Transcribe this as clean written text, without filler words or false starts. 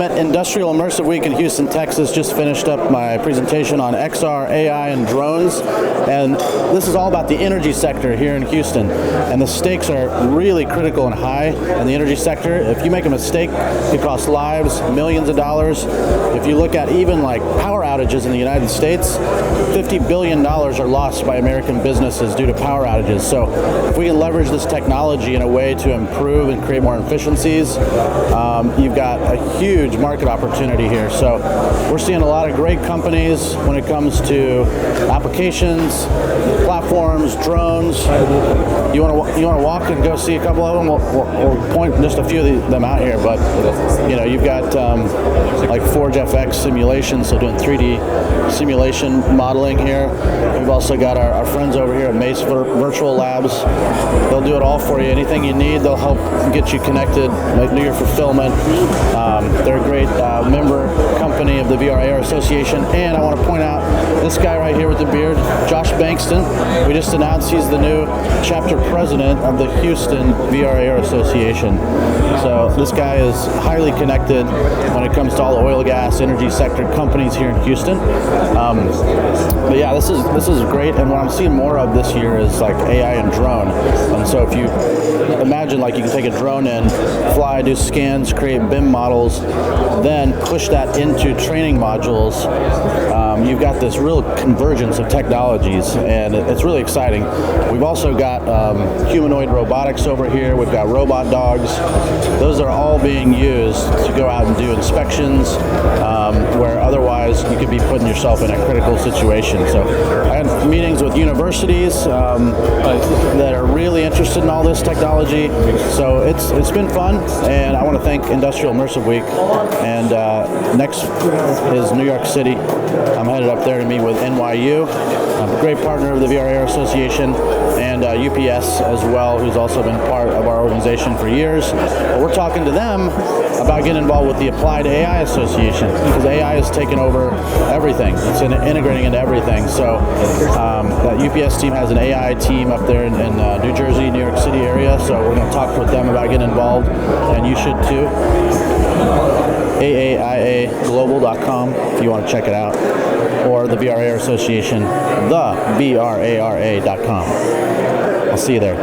I'm at Industrial Immersive Week in Houston, Texas. Just finished up my presentation on XR, AI, and drones. And this is all about the energy sector here in Houston. And the stakes are really critical and high in the energy sector. If you make a mistake, it costs lives, millions of dollars. If you look at even like power outages in the United States, $50 billion are lost by American businesses due to power outages. So if we can leverage this technology in a way to improve and create more efficiencies, you've got a huge market opportunity here. So we're seeing a lot of great companies when it comes to applications, platforms, drones. You want to walk and go see a couple of them? We'll point just a few of them out here. But you know, you've got like ForgeFX simulation, so doing 3D simulation modeling here. We've also got our friends over here at Mace Virtual Labs. They'll do it all for you. Anything you need, they'll help get you connected, do your fulfillment. They're a great member company of the VRARA Association. And I want to point out this guy right here with the beard, Josh Bankston. We just announced he's the new chapter president of the Houston VRARA Association. So this guy is highly connected when it comes to all the oil, gas, energy sector companies here in Houston. But yeah, this is great. And what I'm seeing more of this year is like AI and drone. And so if you imagine, like, you can take a drone in, fly, do scans, create BIM models, then push that into training modules. You've got this real convergence of technologies, and it's really exciting. We've also got humanoid robotics over here. We've got robot dogs. Those are all being used to go out and do inspections, where otherwise you could be putting yourself in a critical situation. So I had meetings with universities that are really interested in all this technology. So it's been fun, and I want to thank Industrial Immersive Week. And next is New York City. I'm headed up there to meet with NYU, a great partner of the VRARA Association, and UPS as well, who's also been part of our organization for years. But we're talking to them about getting involved with the Applied AI Association, because AI has taken over everything. It's integrating into everything. So that UPS team has an AI team up there in New Jersey, New York City area. So we're going to talk with them about getting involved, and you should too. AAIAglobal.com if you want to check it out, or the VRARA Association, the VRARA.com. I'll see you there.